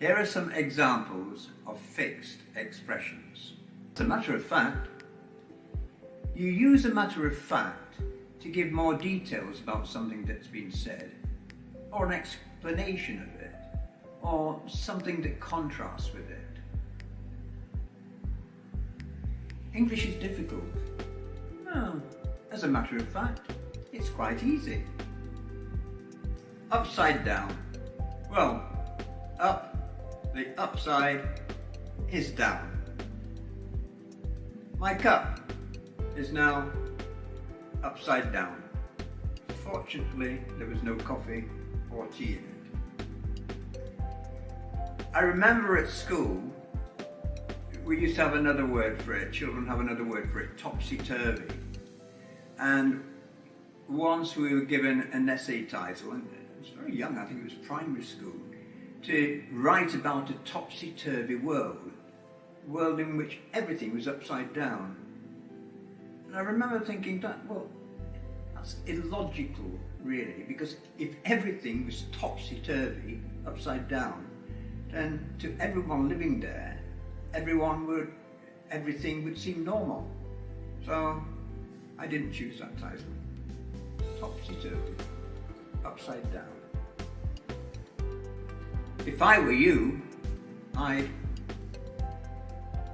Here are some examples of fixed expressions. As a matter of fact, you use a matter of fact to give more details about something that's been said, or an explanation of it, or something that contrasts with it. English is difficult. Well, as a matter of fact, it's quite easy. Upside down. Well, up, the upside is down. My cup is now upside down. Fortunately, there was no coffee or tea in it. I remember at school, we used to have another word for it, children have another word for it, topsy-turvy. And once we were given an essay title, and I was very young, I think it was primary school, to write about a topsy-turvy world in which everything was upside down. And I remember thinking that, well, that's illogical, really, because if everything was topsy-turvy, upside down, then to everyone living there, everything would seem normal. So I didn't choose that title. Topsy-turvy, upside down. If I were you, of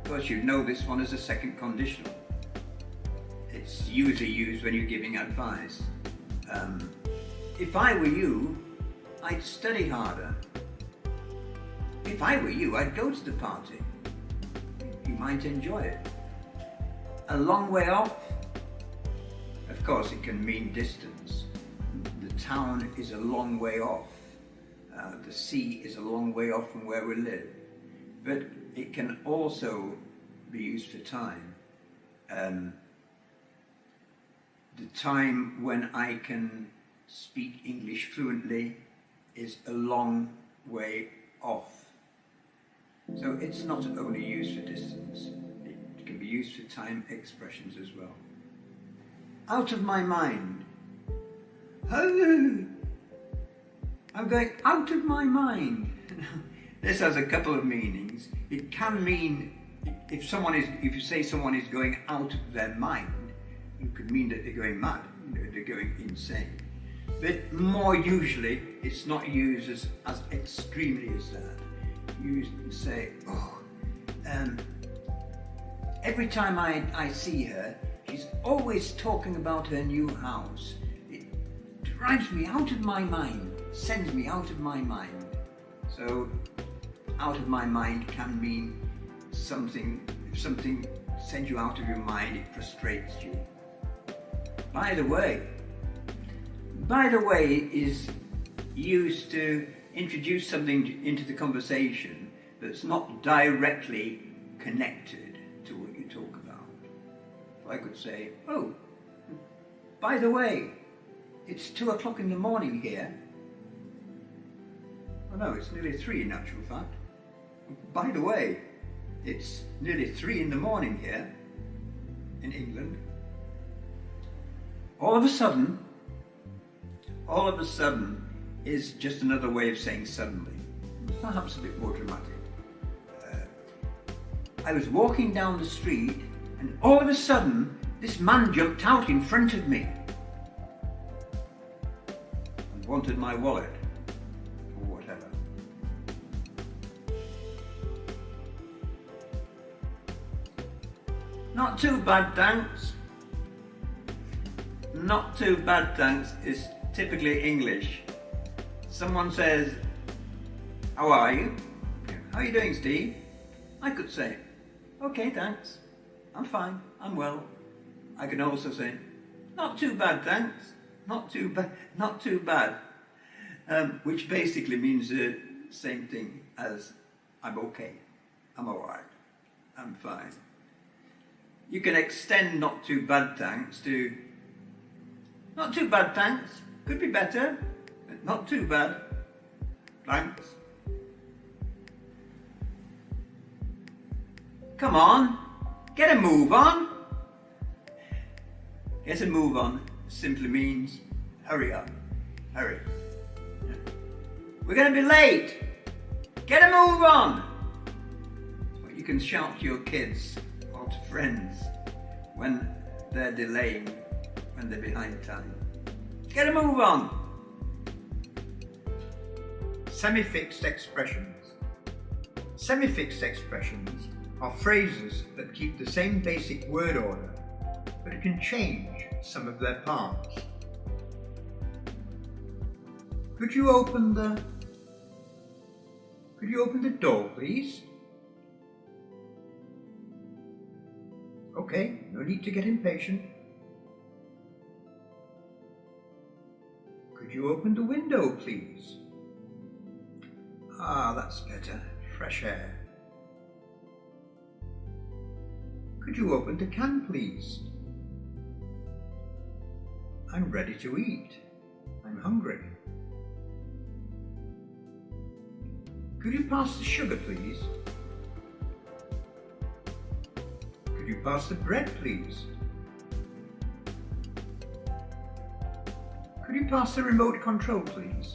course you'd know this one as a second conditional. It's usually used when you're giving advice. If I were you, I'd study harder. If I were you, I'd go to the party. You might enjoy it. A long way off? Of course it can mean distance. The town is a long way off. The sea is a long way off from where we live. But it can also be used for time. The time when I can speak English fluently is a long way off. So it's not only used for distance, it can be used for time expressions as well. Out of my mind. I'm going out of my mind. This has a couple of meanings. It can mean, if you say someone is going out of their mind, you could mean that they're going mad, they're going insane. But more usually, it's not used as extremely as that. You say, every time I see her, she's always talking about her new house. It drives me out of my mind, sends me out of my mind. So, out of my mind can mean something, if something sends you out of your mind, it frustrates you. By the way is used to introduce something into the conversation that's not directly connected to what you talk about. So I could say, oh, by the way, it's 2 o'clock in the morning here. Oh no, it's nearly 3 in actual fact. By the way, it's nearly 3 in the morning here in England. All of a sudden is just another way of saying suddenly, perhaps a bit more dramatic. I was walking down the street and all of a sudden this man jumped out in front of me and wanted my wallet or whatever. Not too bad, thanks. Not too bad, thanks is typically English. Someone says, how are you? How are you doing, Steve? I could say, okay, thanks. I'm fine, I'm well. I can also say, not too bad, thanks. Not too bad. Which basically means the same thing as I'm okay, I'm alright, I'm fine. You can extend not too bad, thanks to not too bad, thanks. Could be better, but not too bad. Thanks. Come on, get a move on. Get a move on simply means hurry up, hurry. We're going to be late. Get a move on! It's what you can shout to your kids or to friends when they're delaying, when they're behind time. Get a move on! Semi-fixed expressions. Semi-fixed expressions are phrases that keep the same basic word order, but it can change some of their parts. Could you open the door, please? Okay, no need to get impatient. Could you open the window, please? Ah, that's better. Fresh air. Could you open the can, please? I'm ready to eat. I'm hungry. Could you pass the sugar, please? Could you pass the bread, please? Could you pass the remote control, please?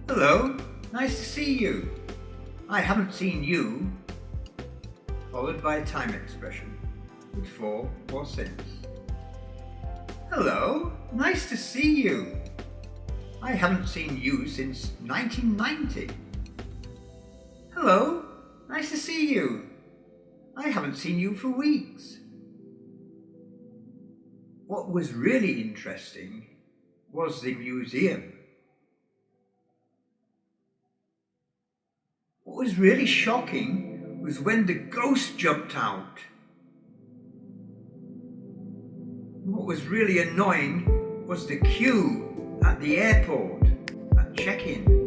Hello, nice to see you. I haven't seen you. Followed by a time expression with for or since. Hello, nice to see you. I haven't seen you since 1990. Hello, nice to see you. I haven't seen you for weeks. What was really interesting was the museum. What was really shocking was when the ghost jumped out. What was really annoying was the queue at the airport at check-in.